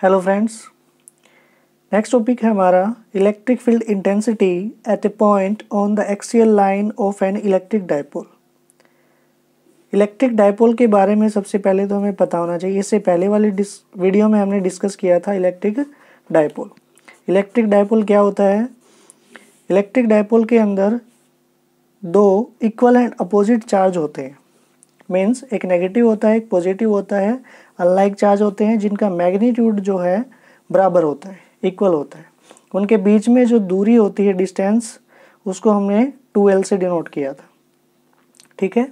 Hello friends, next topic है हमारा electric field intensity at A point on the axial line of an electric dipole. Electric dipole के बारे में सबसे पहले तो हमें पता होना चाहिए। इससे पहले वाली वीडियो में हमने डिस्कस किया था इलेक्ट्रिक डायपोल। इलेक्ट्रिक डायपोल क्या होता है? इलेक्ट्रिक डायपोल के अंदर दो इक्वल एंड अपोजिट चार्ज होते हैं। मीन्स एक नेगेटिव होता है, एक पॉजिटिव होता है। अनलाइक चार्ज होते हैं जिनका मैग्नीट्यूड जो है बराबर होता है, इक्वल होता है। उनके बीच में जो दूरी होती है, डिस्टेंस, उसको हमने 2L से डिनोट किया था। ठीक है।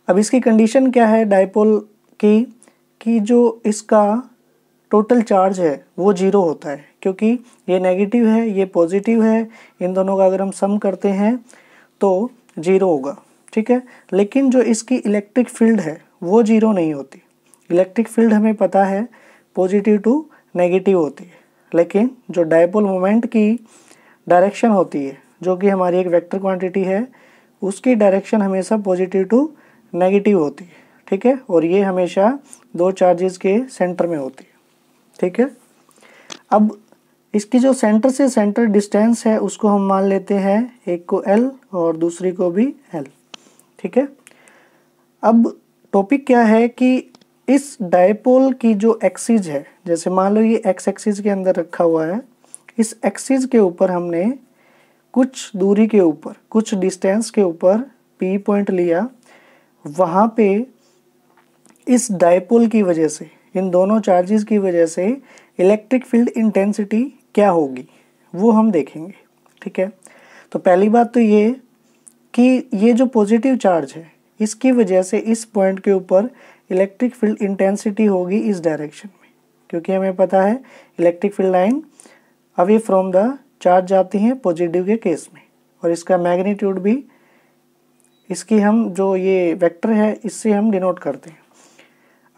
अब इसकी कंडीशन क्या है डायपोल की कि जो इसका टोटल चार्ज है वो 0 होता है, क्योंकि ये नेगेटिव है, ये पॉजिटिव है। इन दोनों का अगर हम सम करते हैं तो 0 होगा। ठीक है। लेकिन जो इसकी इलेक्ट्रिक फील्ड है वो 0 नहीं होती। इलेक्ट्रिक फील्ड हमें पता है पॉजिटिव टू नेगेटिव होती है, लेकिन जो डायपोल मोमेंट की डायरेक्शन होती है, जो कि हमारी एक वेक्टर क्वांटिटी है, उसकी डायरेक्शन हमेशा पॉजिटिव टू नेगेटिव होती है। ठीक है। और ये हमेशा दो चार्जेस के सेंटर में होती है। ठीक है। अब इसकी जो सेंटर से सेंटर डिस्टेंस है उसको हम मान लेते हैं, एक को L और दूसरी को भी L। ठीक है। अब टॉपिक क्या है कि इस डायपोल की जो एक्सिस है, जैसे मान लो ये एक्स एक्सिस के अंदर रखा हुआ है, इस एक्सिस के ऊपर हमने कुछ दूरी के ऊपर, कुछ डिस्टेंस के ऊपर P पॉइंट लिया। वहाँ पे इस डायपोल की वजह से, इन दोनों चार्जेस की वजह से इलेक्ट्रिक फील्ड इंटेंसिटी क्या होगी वो हम देखेंगे। ठीक है। तो पहली बात तो ये कि ये जो पॉजिटिव चार्ज है इसकी वजह से इस पॉइंट के ऊपर इलेक्ट्रिक फील्ड इंटेंसिटी होगी इस डायरेक्शन में, क्योंकि हमें पता है electric field line away from the charge जाती हैं पॉजिटिव के केस में, और इसका मैग्नीट्यूड भी इसकी हम जो ये वेक्टर है इससे हम डिनोट करते हैं।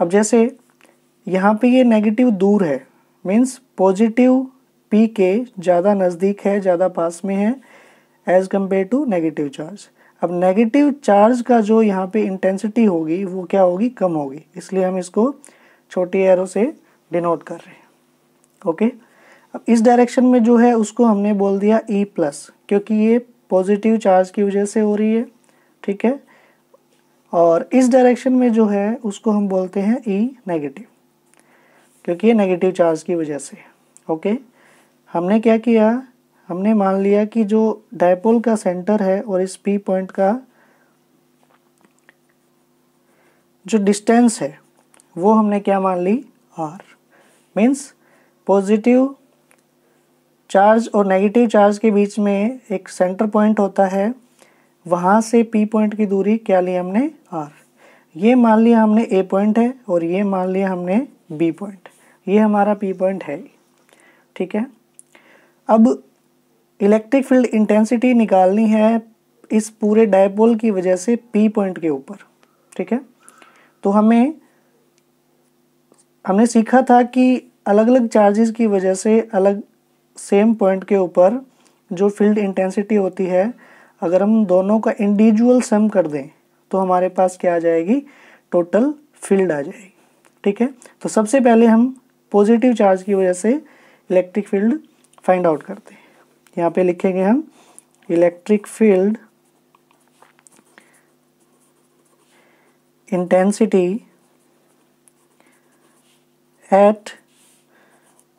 अब जैसे यहाँ पे ये नेगेटिव दूर है, मीन्स पॉजिटिव P के ज़्यादा नज़दीक है, ज़्यादा पास में है as compare to negative charge. अब नेगेटिव चार्ज का जो यहाँ पे इंटेंसिटी होगी वो क्या होगी? कम होगी। इसलिए हम इसको छोटी एरो से डिनोट कर रहे हैं। ओके। अब इस डायरेक्शन में जो है उसको हमने बोल दिया E+, क्योंकि ये पॉजिटिव चार्ज की वजह से हो रही है। ठीक है। और इस डायरेक्शन में जो है उसको हम बोलते हैं E नेगेटिव, क्योंकि ये नेगेटिव चार्ज की वजह से। ओके। हमने क्या किया, हमने मान लिया कि जो डायपोल का सेंटर है और इस P पॉइंट का जो डिस्टेंस है वो हमने क्या मान ली? R। मीन्स पॉजिटिव चार्ज और नेगेटिव चार्ज के बीच में एक सेंटर पॉइंट होता है, वहाँ से P पॉइंट की दूरी क्या ली हमने? R। ये मान लिया हमने A पॉइंट है और ये मान लिया हमने B पॉइंट। ये हमारा P पॉइंट है। ठीक है। अब इलेक्ट्रिक फील्ड इंटेंसिटी निकालनी है इस पूरे डायपोल की वजह से P पॉइंट के ऊपर। ठीक है। तो हमने सीखा था कि अलग अलग चार्जेस की वजह से अलग सेम पॉइंट के ऊपर जो फील्ड इंटेंसिटी होती है, अगर हम दोनों का इंडिविजुअल सम कर दें तो हमारे पास क्या आ जाएगी? टोटल फील्ड आ जाएगी। ठीक है। तो सबसे पहले हम पॉजिटिव चार्ज की वजह से इलेक्ट्रिक फील्ड फाइंड आउट करते हैं। यहाँ पे लिखेंगे हम electric field intensity at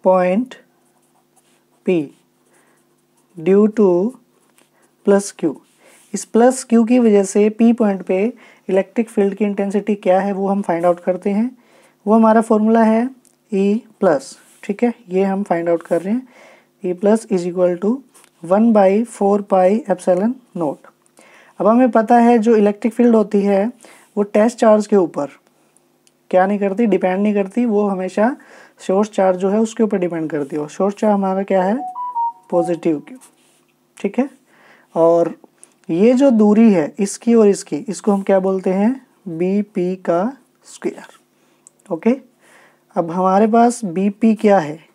point P due two plus Q। इस प्लस Q की वजह से P पॉइंट पे इलेक्ट्रिक फील्ड की इंटेंसिटी क्या है वो हम फाइंड आउट करते हैं। वो हमारा फॉर्मूला है E+। ठीक है। ये हम फाइंड आउट कर रहे हैं। E+ is equal to 1/4πε0। अब हमें पता है जो इलेक्ट्रिक फील्ड होती है वो टेस्ट चार्ज के ऊपर क्या नहीं करती? डिपेंड नहीं करती। वो हमेशा सोर्स चार्ज जो है उसके ऊपर डिपेंड करती है, और सोर्स चार्ज हमारा क्या है? Positive Q। ठीक है। और ये जो दूरी है इसकी और इसकी, इसको हम क्या बोलते हैं? BP का स्क्वायर। ओके। अब हमारे पास BP क्या है?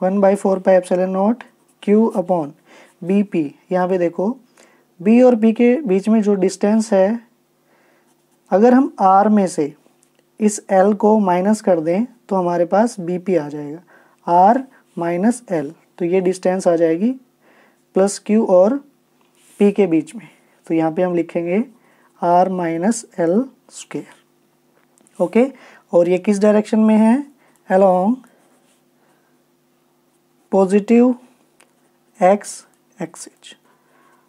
1/4πε0 Q अपॉन BP। यहाँ पे देखो B और P के बीच में जो डिस्टेंस है, अगर हम R में से इस L को माइनस कर दें तो हमारे पास BP आ जाएगा R माइनस L, तो ये डिस्टेंस आ जाएगी प्लस Q और P के बीच में, तो यहाँ पे हम लिखेंगे R minus L square. Okay, और ये किस डायरेक्शन में है? अलोंग पॉजिटिव x एक्सिस,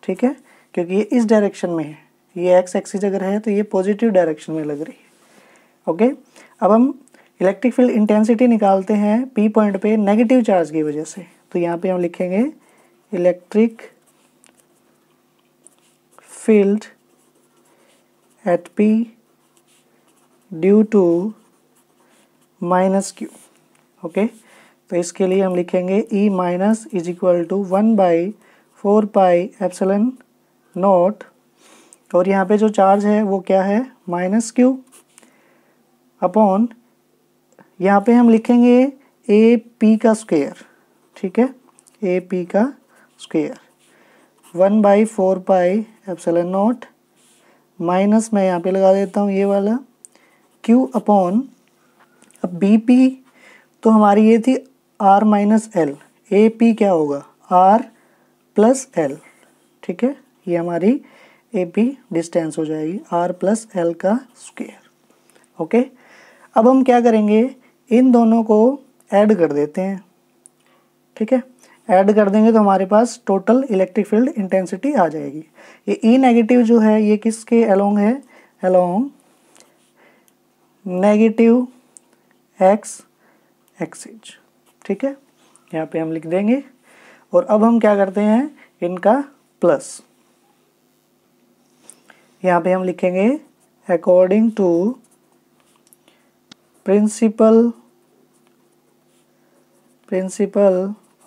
ठीक है, क्योंकि ये इस डायरेक्शन में है, ये x एक्सिस अगर है तो ये पॉजिटिव डायरेक्शन में लग रही है। ओके, अब हम इलेक्ट्रिक फील्ड इंटेंसिटी निकालते हैं P पॉइंट पे नेगेटिव चार्ज की वजह से, तो यहाँ पे हम लिखेंगे electric field at P due to minus Q। Okay, तो इसके लिए हम लिखेंगे E minus is equal to 1/4 pi epsilon naught, और यहाँ पे जो चार्ज है वो क्या है? माइनस Q अपॉन, यहाँ पे हम लिखेंगे ए पी का स्क्वायर, ठीक है, ए पी का square 1/4 pi epsilon not minus, मैं यहाँ पे लगा देता हूँ ये वाला Q अपॉन, अब बी पी तो हमारी ये थी R minus L, A P क्या होगा? R प्लस एल, ठीक है, ये हमारी ए पी डिस्टेंस हो जाएगी R प्लस एल का स्क्वायर। ओके, अब हम क्या करेंगे? इन दोनों को ऐड कर देते हैं, ठीक है, ऐड कर देंगे तो हमारे पास टोटल इलेक्ट्रिक फील्ड इंटेंसिटी आ जाएगी। ये ई नेगेटिव जो है ये किसके अलोंग है? अलोंग नेगेटिव एक्स एक्सिस, ठीक है, यहाँ पे हम लिख देंगे। और अब हम क्या करते हैं? इनका प्लस, यहाँ पे हम लिखेंगे according to principle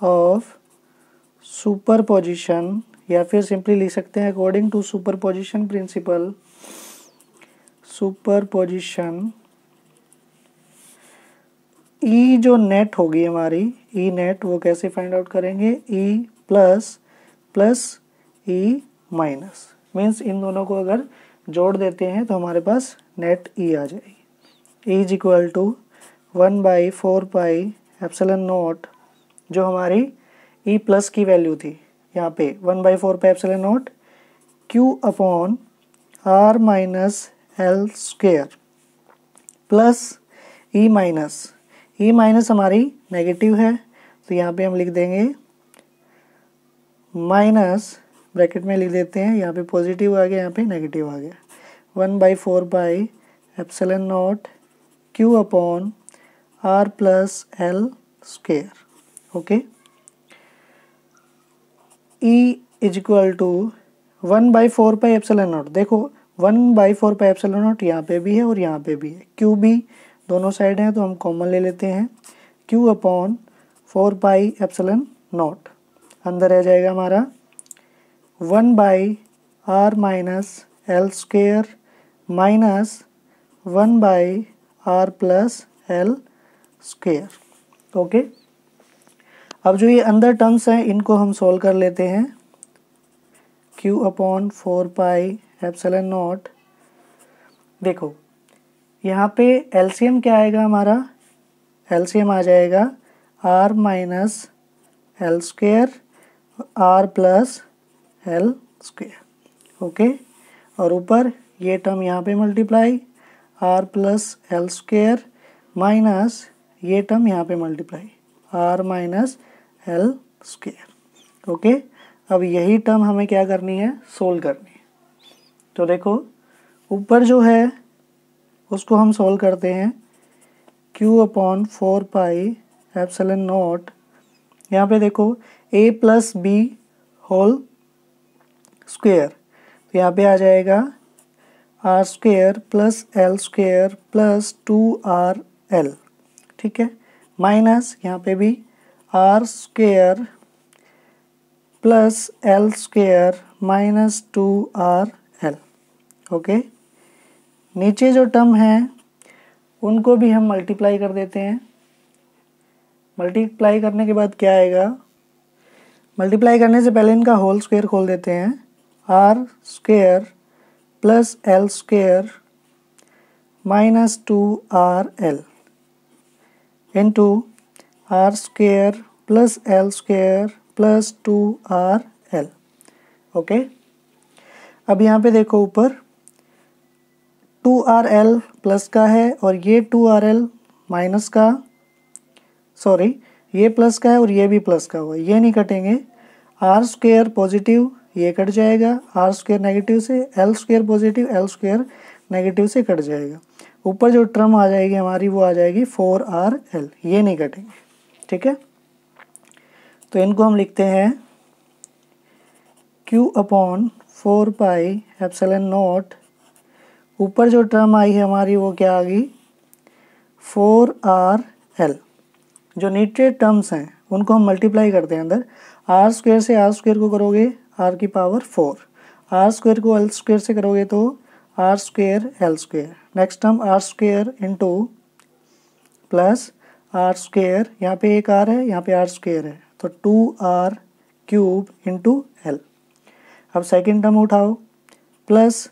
of superposition, या फिर सिंपली लिख सकते हैं according to superposition principle, superposition E जो नेट होगी हमारी, ई नेट, वो कैसे फाइंड आउट करेंगे? E plus plus E minus, means in दोनों को अगर जोड़ देते हैं तो हमारे पास नेट ई आ जाएगी। E is equal to 1/4 pi epsilon naught, जो हमारी ई प्लस की वैल्यू थी यहाँ पे 1/4 pi epsilon naught Q upon R minus L square plus E minus, E minus हमारी नेगेटिव है तो यहाँ पे हम लिख देंगे माइनस, ब्रैकेट में लिख देते हैं, यहाँ पे पॉजिटिव आ गया, यहाँ पे नेगेटिव आ गया, 1/4 pi epsilon naught Q upon R plus L square. Okay, E is equal to 1/4 pi epsilon naught, देखो 1/4 पाई एप्सिलॉन नॉट यहाँ पे भी है और यहाँ पे भी है, Q भी दोनों साइड हैं तो हम कॉमन ले लेते हैं, Q upon 4 pi epsilon not, अंदर रह जाएगा हमारा 1/R minus L square minus 1/R plus L square. Okay, अब जो ये अंदर टर्म्स हैं इनको हम सॉल्व कर लेते हैं। Q upon 4 pi epsilon naught, देखो यहाँ पे एलसीएम क्या आएगा हमारा? एलसीएम आ जाएगा R minus L square R plus L square. Okay, और ऊपर ये टर्म यहाँ पे multiply R plus L square minus ये टर्म यहाँ पे multiply R minus L square. Okay, अब यही टर्म हमें क्या करनी है? सोल्व करनी है। तो देखो ऊपर जो है उसको हम सोल्व करते हैं, Q upon 4 pi epsilon naught, यहाँ पे देखो a plus B whole square, तो यहाँ पे आ जाएगा R square plus L square plus 2RL, ठीक है, माइनस यहाँ पे भी R square plus L square minus 2RL। Okay, नीचे जो टर्म है उनको भी हम मल्टीप्लाई कर देते हैं। मल्टीप्लाई करने के बाद क्या आएगा? मल्टीप्लाई करने से पहले इनका होल स्क्वायर खोल देते हैं, R square plus L square minus 2RL into R square plus L square plus 2RL। Okay, अब यहाँ पे देखो ऊपर 2RL प्लस का है और ये 2RL माइनस का, सॉरी ये प्लस का है और ये भी प्लस का हुआ, ये नहीं कटेंगे। आर स्क्वेयर पॉजिटिव ये कट जाएगा, आर स्क्वेयर नेगेटिव से, L square positive L square negative से कट जाएगा। ऊपर जो टर्म आ जाएगी हमारी वो आ जाएगी 4RL, ये नहीं कटेंगे। ठीक है, तो इनको हम लिखते हैं Q upon 4 pi epsilon not. ऊपर जो टर्म आई है हमारी वो क्या आ गई 4RL। जो नीचे टर्म्स हैं उनको हम मल्टीप्लाई करते हैं अंदर। आर स्क्वेयर से आर स्क्वेयर को करोगे आर की पावर 4, आर स्क्वेयर को एल स्क्वेयर से करोगे तो R square L square. Next term R square into plus R square, यहाँ पे एक आर है यहाँ पे आर स्क्वेयर है तो 2R क्यूब इंटू एल। अब सेकेंड टर्म उठाओ plus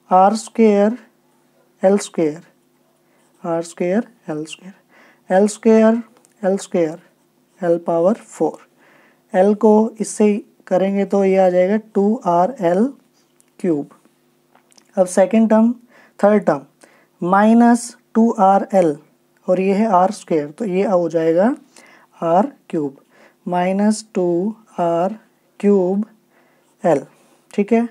R square L square, R square L square, L square L square L power 4। एल को इससे करेंगे तो ये आ जाएगा 2RL क्यूब। अब second term, third term minus 2RL और ये है आर स्क्वेयर तो ये हो जाएगा R cube minus 2R cube L. ठीक है,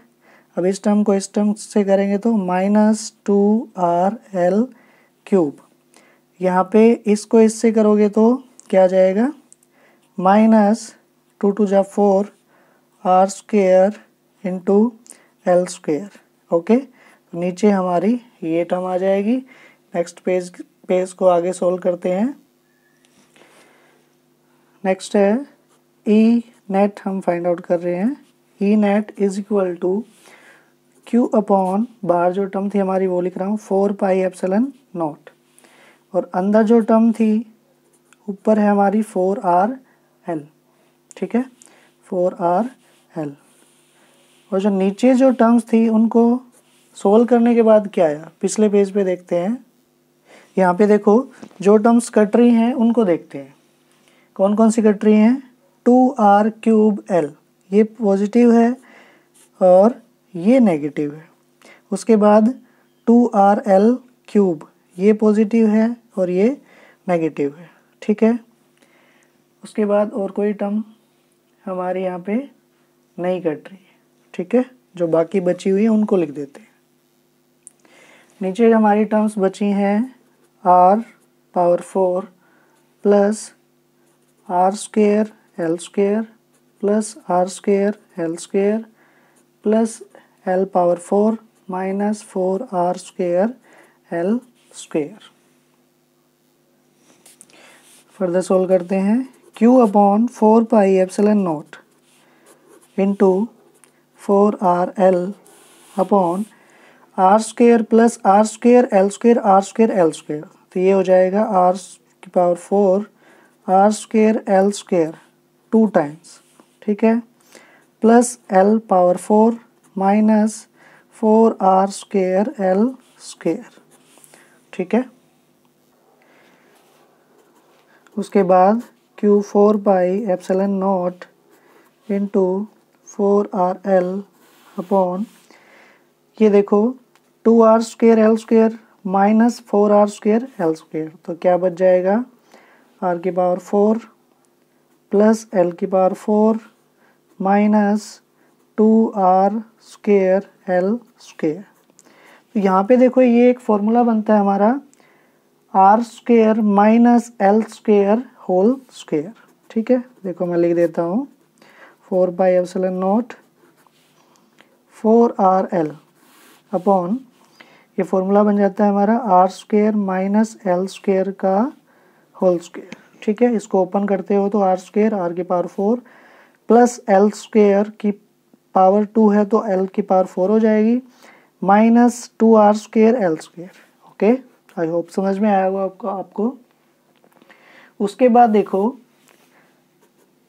अब इस टर्म को इस टर्म से करेंगे तो माइनस 2RL क्यूब। यहाँ पे इसको इससे करोगे तो क्या आ जाएगा माइनस 2 2 जा 4 R square into L square. Okay, नीचे हमारी ये टर्म आ जाएगी। नेक्स्ट पेज को आगे सोल्व करते हैं। नेक्स्ट है ई नेट, हम फाइंड आउट कर रहे हैं। E net is equal to Q upon बाहर जो टर्म थी हमारी वो लिख रहा हूँ 4 पाई एप्सिलॉन नॉट और अंदर जो टर्म थी ऊपर है हमारी 4RL। ठीक है, 4RL। और जो नीचे जो टर्म्स थी उनको सोल्व करने के बाद क्या आया पिछले पेज पे देखते हैं। यहाँ पे देखो जो टर्म्स कट रही हैं उनको देखते हैं, कौन कौन सी कट रही हैं। 2R क्यूब L ये पॉजिटिव है और ये नेगेटिव है। उसके बाद 2RL क्यूब ये पॉजिटिव है और ये नेगेटिव है। ठीक है, उसके बाद और कोई टर्म हमारे यहाँ पे नहीं कट रही है। ठीक है, जो बाकी बची हुई है उनको लिख देते हैं। नीचे हमारी टर्म्स बची हैं R power 4 plus R square L square plus R square L square plus L power 4 minus 4R square L square. Further solve करते हैं। Q upon 4 pi epsilon naught into 4RL upon R square plus R square L square R square L square, तो ये हो जाएगा R की power 4 R square L square 2 times. ठीक है, plus L power 4 minus 4R square L square. ठीक है, उसके बाद Q 4 pi epsilon naught into 4RL upon ये देखो 2R square L square minus 4R square L square, तो क्या बच जाएगा R की पावर 4 प्लस L की power 4 minus 2R square L square. तो यहाँ पे देखो ये एक फॉर्मूला बनता है हमारा R square minus L square whole square. ठीक है, देखो मैं लिख देता हूँ 4 pi epsilon naught 4RL upon ये फॉर्मूला बन जाता है हमारा R square minus L square का होल स्क्वेयर। ठीक है, इसको ओपन करते हो तो आर स्क्वेयर आर की पावर 4 प्लस एल स्क्वेयर की पावर 2 है तो एल की पावर 4 हो जाएगी minus 2R square L square. Okay, I hope समझ में आया होगा आपको। उसके बाद देखो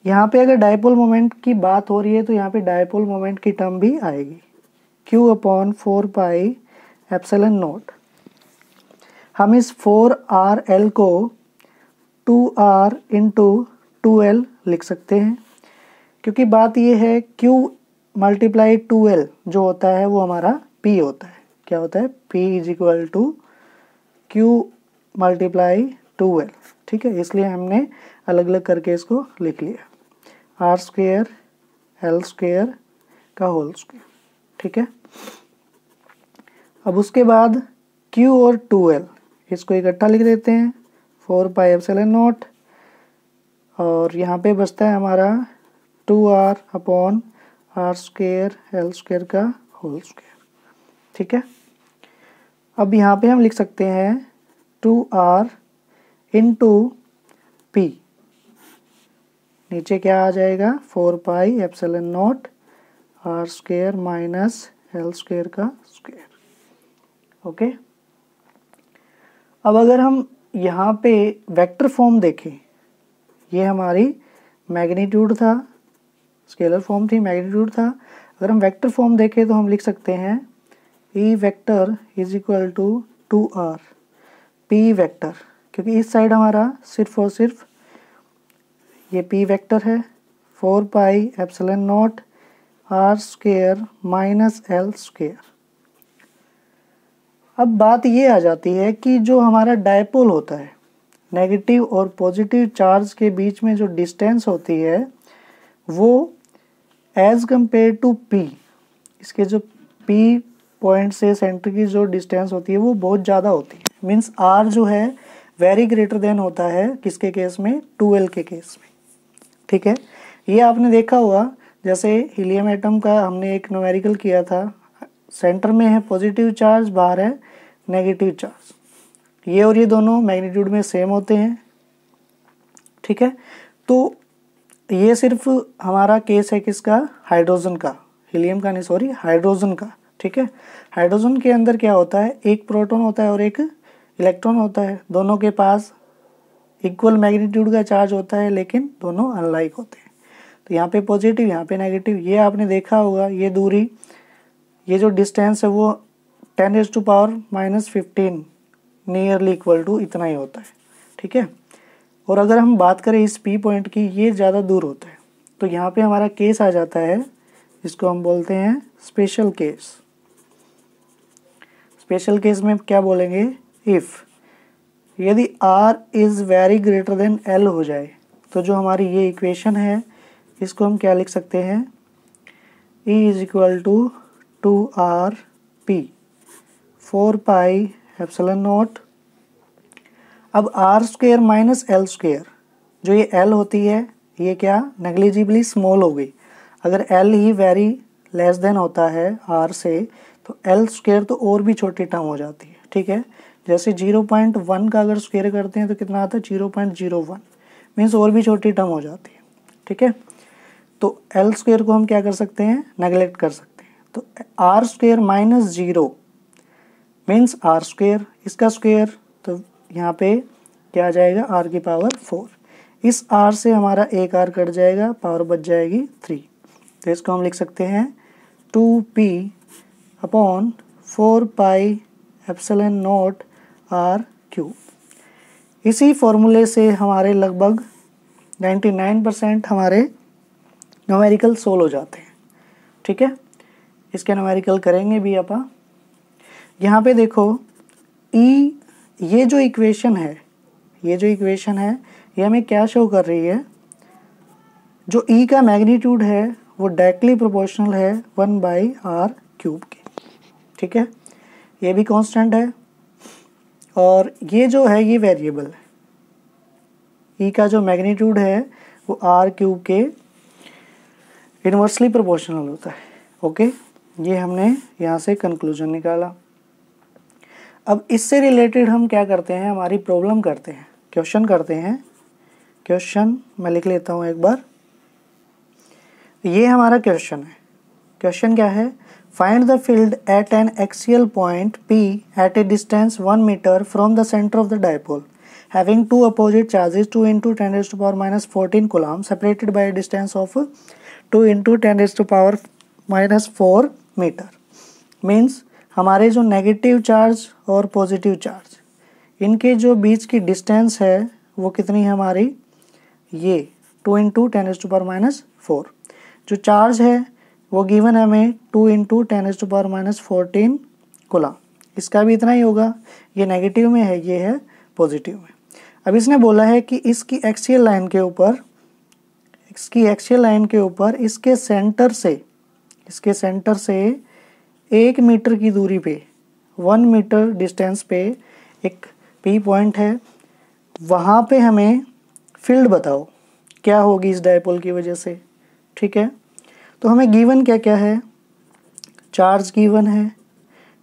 यहाँ पे अगर डायपोल मोमेंट की बात हो रही है तो यहाँ पे डायपोल मोमेंट की टर्म भी आएगी Q upon 4 pi epsilon not. हम इस 4RL को 2R इंटू 2L लिख सकते हैं, क्योंकि बात ये है Q मल्टीप्लाई 2L जो होता है वो हमारा P होता है। क्या होता है? P is equal to Q multiply 2L। ठीक है, इसलिए हमने अलग अलग करके इसको लिख लिया, R स्क्वेयर L स्क्वेयर का होल स्क्वेयर। ठीक है, अब उसके बाद Q और 2L इसको इकट्ठा लिख देते हैं, 4 पाई एप्सिलॉन नॉट, और यहाँ पे बचता है हमारा 2R upon R square L square का होल स्क्वेयर। ठीक है, अब यहाँ पे हम लिख सकते हैं 2R इंटू P, नीचे क्या आ जाएगा 4 pi epsilon not R square minus L square का स्क्वेयर। ओके, अब अगर हम यहाँ पे वेक्टर फॉर्म देखें, ये हमारी मैग्नीट्यूड था, स्केलर फॉर्म थी, मैग्नीट्यूड था। अगर हम वेक्टर फॉर्म देखें तो हम लिख सकते हैं E vector is equal to 2R P vector, क्योंकि इस साइड हमारा सिर्फ और सिर्फ ये P वेक्टर है, 4 pi epsilon not R square minus L square. अब बात ये आ जाती है कि जो हमारा डायपोल होता है, नेगेटिव और पॉजिटिव चार्ज के बीच में जो डिस्टेंस होती है वो एज कंपेयर टू P, इसके जो P पॉइंट से सेंटर की जो डिस्टेंस होती है वो बहुत ज़्यादा होती है। मीन्स R जो है वेरी ग्रेटर देन होता है किसके केस में? 2L के केस में। ठीक है, ये आपने देखा होगा, जैसे हीलियम एटम का हमने एक न्यूमेरिकल किया था, सेंटर में है पॉजिटिव चार्ज, बाहर है नेगेटिव चार्ज, ये और ये दोनों मैग्नीट्यूड में सेम होते हैं। ठीक है, तो ये सिर्फ हमारा केस है किसका? हाइड्रोजन का, हीलियम का नहीं, सॉरी, हाइड्रोजन का। ठीक है, हाइड्रोजन के अंदर क्या होता है? एक प्रोटॉन होता है और एक इलेक्ट्रॉन होता है, दोनों के पास इक्वल मैग्नीट्यूड का चार्ज होता है, लेकिन दोनों अनलाइक होते हैं। तो यहाँ पे पॉजिटिव, यहाँ पे नेगेटिव, ये आपने देखा होगा, ये दूरी, ये जो डिस्टेंस है वो 10⁻⁻15 नियरली इक्वल टू इतना ही होता है। ठीक है, और अगर हम बात करें इस P पॉइंट की, ये ज़्यादा दूर होता है, तो यहाँ पे हमारा केस आ जाता है, जिसको हम बोलते हैं स्पेशल केस। स्पेशल केस में क्या बोलेंगे? इफ़ यदि R is very greater than L हो जाए, तो जो हमारी ये इक्वेशन है इसको हम क्या लिख सकते हैं? E is equal to 2R P 4 pi epsilon naught. अब R square minus L square, जो ये L होती है ये क्या नेग्लिजिबली स्मॉल हो गई। अगर L ही वेरी लेस देन होता है R से, तो L स्क्वेयर तो और भी छोटी टर्म हो जाती है। ठीक है, जैसे 0.1 का अगर स्क्वेयर करते हैं तो कितना आता है? 0.01, मीन्स और भी छोटी टर्म हो जाती है। ठीक है, तो L स्क्वेयर को हम क्या कर सकते हैं? नेगलेक्ट कर सकते हैं। तो R square minus 0 means R square, इसका स्क्वेयर, तो यहाँ पे क्या आ जाएगा? R की पावर 4। इस R से हमारा एक R कट जाएगा, पावर बच जाएगी 3। तो इसको हम लिख सकते हैं 2P upon 4 pi epsilon not R cube. इसी फॉर्मूले से हमारे लगभग 99% हमारे न्यूमेरिकल सोल्व हो जाते हैं। ठीक है, इसके न्यूमेरिकल करेंगे भी अपन। यहाँ पे देखो E, ये जो इक्वेशन है, ये हमें क्या शो कर रही है? जो E का मैग्नीट्यूड है वो डायरेक्टली प्रोपोर्शनल है 1/r क्यूब के। ठीक है, ये भी कांस्टेंट है, और ये जो है ये वेरिएबल है। E का जो मैग्नीट्यूड है वो r क्यूब के इन्वर्सली प्रोपोर्शनल होता है। ओके, ये हमने यहाँ से कंक्लूजन निकाला। अब इससे रिलेटेड हम क्या करते हैं? हमारी प्रॉब्लम करते हैं, क्वेश्चन करते हैं। क्वेश्चन मैं लिख लेता हूँ एक बार। ये हमारा क्वेश्चन है। क्वेश्चन क्या है? Find the field at an axial point P at a distance 1 metre from the centre of the dipole having two opposite charges 2 × 10⁻⁻14 coulomb separated by a distance of 2 × 10⁻⁻4 metre. Means हमारे जो negative charge और positive charge, इनके जो बीच की distance है वो कितनी है हमारी, ये 2 इंटू 10⁻⁴। जो चार्ज है वो गिवन है हमें 2 इंटू 10⁻14 कूलम। इसका भी इतना ही होगा, ये नेगेटिव में है, ये है पॉजिटिव में। अब इसने बोला है कि इसकी एक्सियल लाइन के ऊपर, इसके सेंटर से 1 मीटर की दूरी पे, 1 मीटर डिस्टेंस पे एक पी पॉइंट है, वहाँ पे हमें फील्ड बताओ क्या होगी इस डायपोल की वजह से। ठीक है, तो हमें गिवन क्या क्या है, चार्ज गिवन है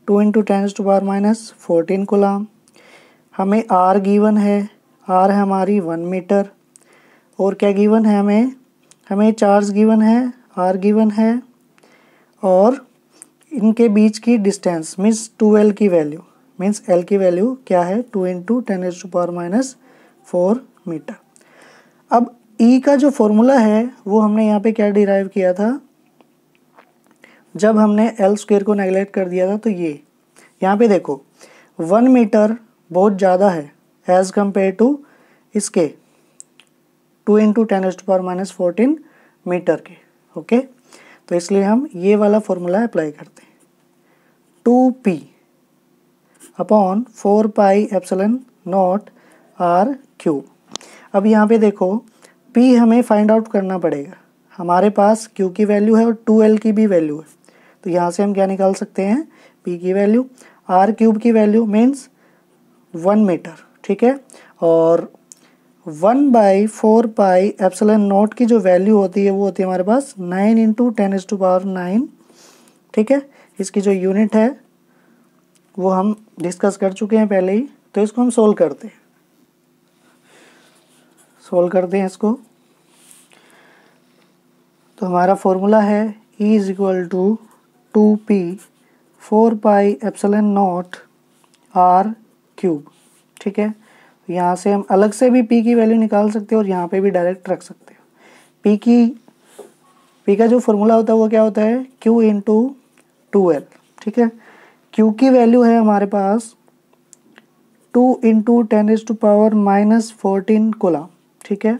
2 इंटू 10⁻14 कूलम, हमें आर गिवन है, आर है हमारी 1 मीटर, और क्या गिवन है हमें चार्ज गिवन है, आर गिवन है, और इनके बीच की डिस्टेंस मीन्स 2L की वैल्यू, मीन्स L की वैल्यू क्या है 2 इंटू 10⁻4 मीटर। अब E का जो फॉर्मूला है वो हमने यहाँ पे क्या डिराइव किया था, जब हमने L² को नेगलेक्ट कर दिया था, तो ये यहाँ पे देखो 1 मीटर बहुत ज़्यादा है एज़ कम्पेयर टू इसके 2 इंटू 10⁻14 मीटर के। ओके, तो इसलिए हम ये वाला फॉर्मूला अप्लाई करते हैं, 2p अपॉन 4πε0 r³। अब यहाँ पे देखो p हमें फाइंड आउट करना पड़ेगा, हमारे पास q की वैल्यू है और 2L की भी वैल्यू है, तो यहाँ से हम क्या निकाल सकते हैं, p की वैल्यू, r³ की वैल्यू मीन्स 1 मीटर। ठीक है, और 1/4πε0 की जो वैल्यू होती है वो होती है हमारे पास 9 इंटू 10⁹। ठीक है, इसकी जो यूनिट है वो हम डिस्कस कर चुके हैं पहले ही, तो इसको हम सोल्व करते हैं इसको। तो हमारा फॉर्मूला है E = 2p 4πε0 r³। ठीक है, यहाँ से हम अलग से भी p की वैल्यू निकाल सकते हैं और यहाँ पे भी डायरेक्ट रख सकते हैं। p का जो फॉर्मूला होता है वो क्या होता है, q इंटू 2L। ठीक है, q की वैल्यू है हमारे पास 2 इंटू 10⁻14 कूलम। ठीक है,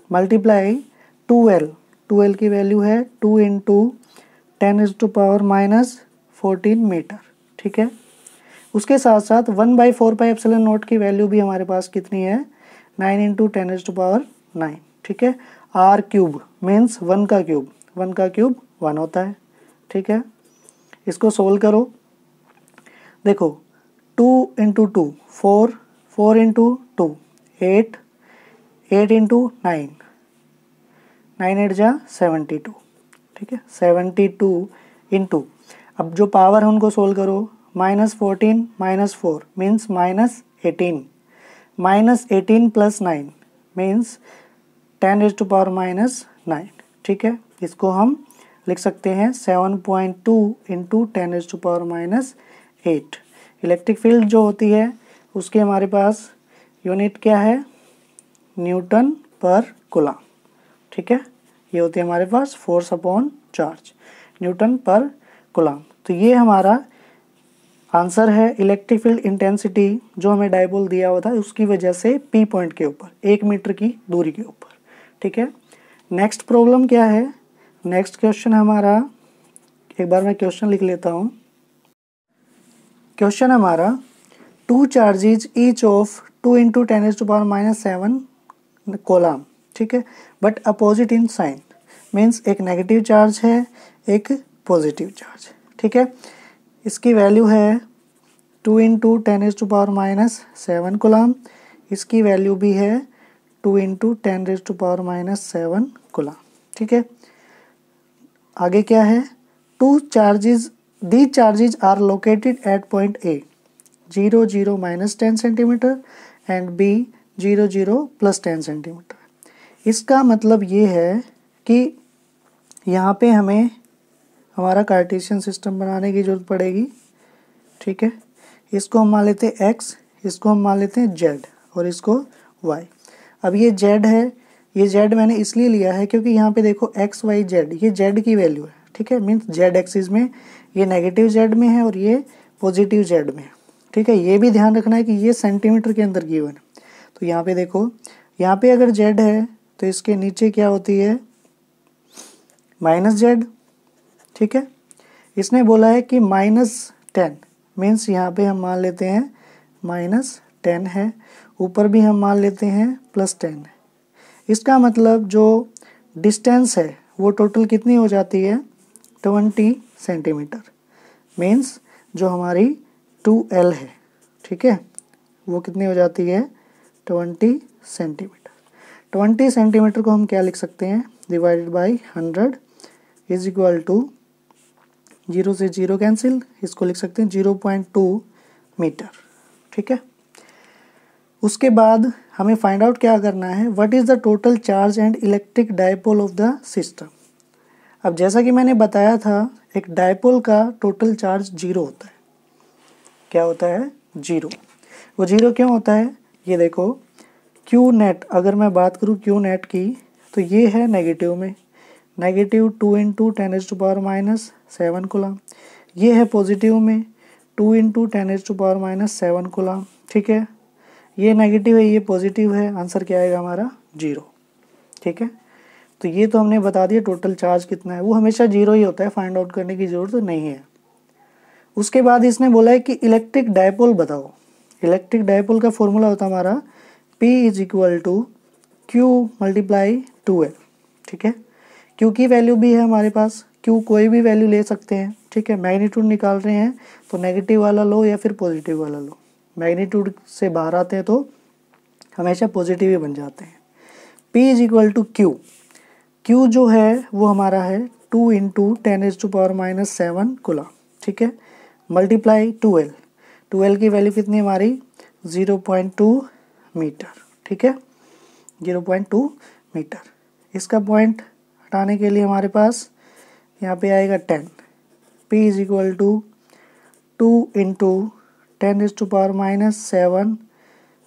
मल्टीप्लाई 2L की वैल्यू है 2 इंटू 10⁻14 मीटर। ठीक है, उसके साथ साथ 1/4πε0 की वैल्यू भी हमारे पास कितनी है, 9 इंटू 10⁹। ठीक है, r³ मीन्स 1 का क्यूब 1 होता है। ठीक है, इसको सोल्व करो, देखो 2 इंटू 2 4, 4 इंटू 2 8, 8 इंटू 9, 9 8 जा 72। ठीक है, 72 इंटू, अब जो पावर है उनको सोल्व करो, -14 -4 मीन्स -18, -18 + 9 मीन्स 10⁻⁹। ठीक है, इसको हम लिख सकते हैं 7.2 इंटू 10⁻8। इलेक्ट्रिक फील्ड जो होती है उसके हमारे पास यूनिट क्या है, न्यूटन पर कूलम। ठीक है, ये होती है हमारे पास फोर्स अपॉन चार्ज, न्यूटन पर कूलम। तो ये हमारा आंसर है, इलेक्ट्रिक फील्ड इंटेंसिटी जो हमें डायपोल दिया हुआ था उसकी वजह से पी पॉइंट के ऊपर 1 मीटर की दूरी के ऊपर। ठीक है, नेक्स्ट प्रॉब्लम क्या है, नेक्स्ट क्वेश्चन हमारा, एक बार मैं क्वेश्चन लिख लेता हूँ। क्वेश्चन हमारा 2 charges each of 2 into 10⁻7 coulomb. ठीक है, but opposite in sign, means एक नेगेटिव चार्ज है एक पॉजिटिव चार्ज। ठीक है, इसकी वैल्यू है 2 इंटू 10⁻7 कूलम, इसकी वैल्यू भी है 2 इंटू 10⁻7 कूलम। ठीक है, आगे क्या है, these charges are located at point A 0 0 -10 centimetre and B 0 0 + 10 centimetre. इसका मतलब ये है कि यहाँ पे हमें हमारा कार्टेशियन सिस्टम बनाने की ज़रूरत पड़ेगी। ठीक है, इसको हम मान लेते हैं x, इसको हम मान लेते हैं z और इसको y। अब ये z है, ये z मैंने इसलिए लिया है क्योंकि यहाँ पे देखो x y z, ये z की वैल्यू है। ठीक है, मीन्स z एक्सिस में ये नेगेटिव z में है और ये पॉजिटिव z में है। ठीक है, ये भी ध्यान रखना है कि ये सेंटीमीटर के अंदर गिवन है। तो यहाँ पे देखो, यहाँ पे अगर z है तो इसके नीचे क्या होती है, -z। ठीक है, इसने बोला है कि -10 मीन्स यहाँ पे हम मान लेते हैं -10 है, ऊपर भी हम मान लेते हैं +10 है। इसका मतलब जो डिस्टेंस है वो टोटल कितनी हो जाती है, 20 सेंटीमीटर। मीन्स जो हमारी 2L है, ठीक है, वो कितनी हो जाती है, 20 सेंटीमीटर। 20 सेंटीमीटर को हम क्या लिख सकते हैं, divided by 100 is equal to 0 से 0 कैंसिल, इसको लिख सकते हैं 0.2 मीटर। ठीक है, उसके बाद हमें फाइंड आउट क्या करना है, what is the total charge and electric dipole of the system. अब जैसा कि मैंने बताया था, एक डायपोल का टोटल चार्ज 0 होता है। क्या होता है, 0। वो 0 क्यों होता है, ये देखो, क्यू नेट, अगर मैं बात करूँ क्यू नेट की, तो ये है नेगेटिव में, -2 × 10⁻⁷ कूलम। ये है पॉजिटिव में, 2 × 10⁻⁷ कूलम। ठीक है, ये नेगेटिव है, ये पॉजिटिव है, आंसर क्या आएगा हमारा, 0। ठीक है, तो ये तो हमने बता दिया टोटल चार्ज कितना है, वो हमेशा 0 ही होता है, फाइंड आउट करने की ज़रूरत तो नहीं है। उसके बाद इसने बोला है कि इलेक्ट्रिक डायपोल बताओ। इलेक्ट्रिक डायपोल का फॉर्मूला होता है हमारा P = Q × 2L। ठीक है, Q की वैल्यू भी है हमारे पास, Q कोई भी वैल्यू ले सकते हैं। ठीक है, मैग्नीट्यूड निकाल रहे हैं तो नेगेटिव वाला लो या फिर पॉजिटिव वाला लो, मैग्नीट्यूड से बाहर आते हैं तो हमेशा पॉजिटिव ही बन जाते हैं। P = Q, Q जो है वो हमारा है 2 × 10⁻⁷ कूलम। ठीक है, मल्टीप्लाई 2L, 2L की वैल्यू कितनी हमारी, 0.2 मीटर। ठीक है, 0.2 मीटर। इसका पॉइंट हटाने के लिए हमारे पास यहाँ पे आएगा 10। P = 2 × 10⁻⁷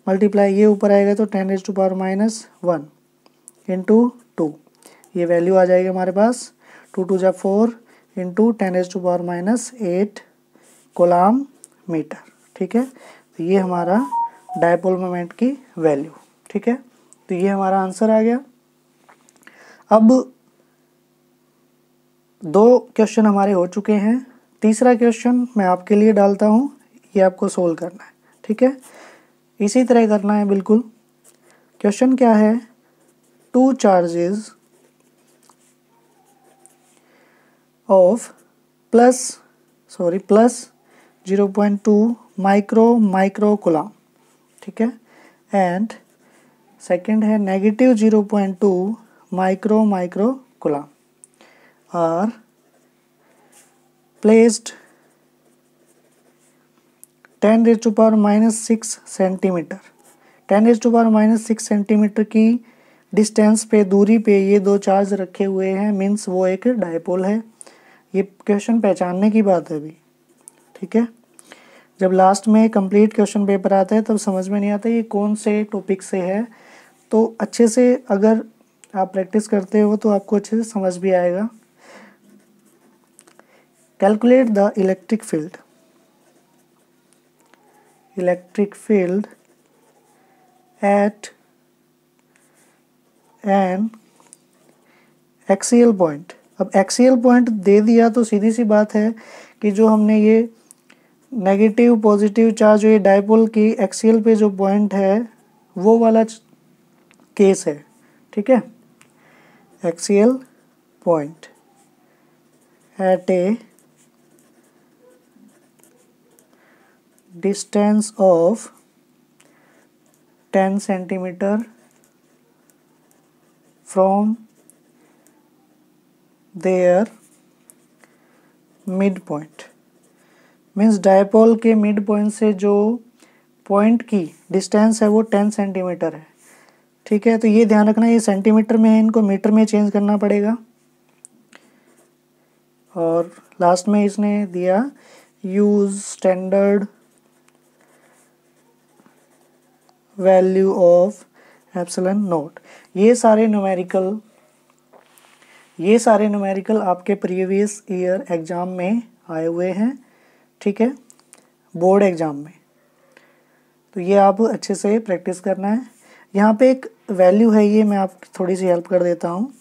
मल्टीप्लाई, ये ऊपर आएगा तो 10⁻⁻1 इंटू 2, ये वैल्यू आ जाएगी हमारे पास 2 × 2 = 4 × 10⁻⁸ कूलम मीटर। ठीक है, तो ये हमारा डायपोल मोमेंट की वैल्यू। ठीक है, तो ये हमारा आंसर आ गया। अब 2 क्वेश्चन हमारे हो चुके हैं, तीसरा क्वेश्चन मैं आपके लिए डालता हूँ, ये आपको सोल्व करना है। ठीक है, इसी तरह करना है बिल्कुल। क्वेश्चन क्या है, 2 charges of plus 0.2 micro coulomb. ठीक है, एंड सेकंड है -0.2 micro coulomb are placed 10⁻⁶ centimetre. 10⁻�6 centimetre की डिस्टेंस पे, दूरी पे ये 2 चार्ज रखे हुए हैं, मीन्स वो एक डायपोल है। ये क्वेश्चन पहचानने की बात है अभी। ठीक है, जब लास्ट में कंप्लीट क्वेश्चन पेपर आता है तब समझ में नहीं आता ये कौन से टॉपिक से है, तो अच्छे से अगर आप प्रैक्टिस करते हो तो आपको अच्छे से समझ भी आएगा। Calculate the electric field at an axial point. अब एक्सियल पॉइंट दे दिया तो सीधी सी बात है कि जो हमने ये नेगेटिव पॉजिटिव चार्ज, जो ये डायपोल की एक्सियल पे जो पॉइंट है वो वाला केस है। ठीक है, axial point at a distance of 10 centimetre from their mid point. Means dipole के मिड पॉइंट से जो पॉइंट की डिस्टेंस है वो 10 सेंटीमीटर है। ठीक है, तो ये ध्यान रखना, ये सेंटीमीटर में है, इनको मीटर में चेंज करना पड़ेगा। और लास्ट में इसने दिया यूज स्टैंडर्ड वैल्यू ऑफ ε0। ये सारे न्यूमेरिकल आपके प्रीवियस ईयर एग्ज़ाम में आए हुए हैं। ठीक है, बोर्ड एग्ज़ाम में। तो ये आप अच्छे से प्रैक्टिस करना है। यहाँ पे एक वैल्यू है, ये मैं आपकी थोड़ी सी हेल्प कर देता हूँ।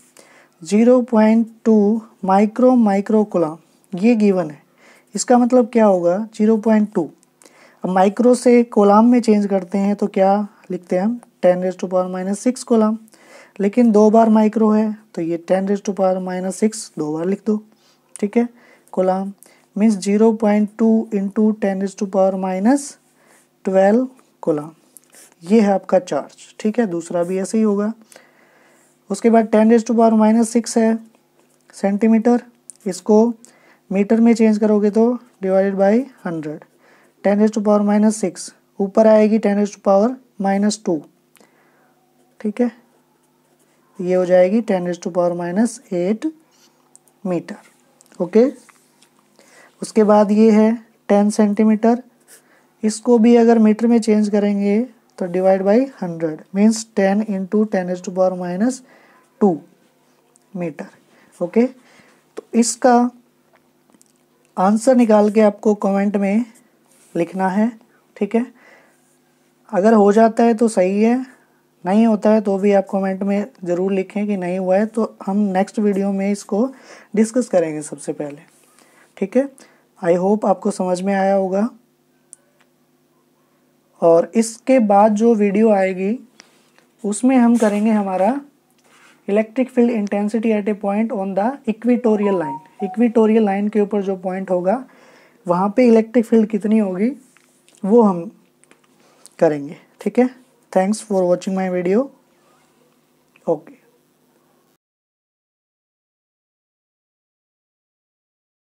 0.2 माइक्रो कूलम ये गिवन है। इसका मतलब क्या होगा 0.2। अब माइक्रो से कूलम में चेंज करते हैं तो क्या लिखते हैं हम 10⁻⁻6 कूलम, लेकिन 2 बार माइक्रो है तो ये 10⁻⁻6 2 बार लिख दो, ठीक है। कूलम मीन्स 0.2 इंटू 10⁻12 कूलम, ये है आपका चार्ज, ठीक है। दूसरा भी ऐसे ही होगा। उसके बाद 10⁻⁻6 है सेंटीमीटर, इसको मीटर में चेंज करोगे तो डिवाइडेड बाई 100। 10⁻⁻6 ऊपर आएगी 10⁻⁻2, ठीक है। ये हो जाएगी 10⁻⁻8 मीटर, ओके। उसके बाद ये है 10 सेंटीमीटर, इसको भी अगर मीटर में चेंज करेंगे तो divide by 100 means 10 into 10⁻2 metre, okay. तो इसका आंसर निकाल के आपको कमेंट में लिखना है, ठीक है। अगर हो जाता है तो सही है, नहीं होता है तो भी आप कमेंट में ज़रूर लिखें कि नहीं हुआ है, तो हम नेक्स्ट वीडियो में इसको डिस्कस करेंगे सबसे पहले, ठीक है। आई होप आपको समझ में आया होगा। और इसके बाद जो वीडियो आएगी उसमें हम करेंगे हमारा electric field intensity at A point on the equatorial line. Equatorial line के ऊपर जो पॉइंट होगा वहाँ पे इलेक्ट्रिक फील्ड कितनी होगी वो हम करेंगे, ठीक है। Thanks for watching my video, okay.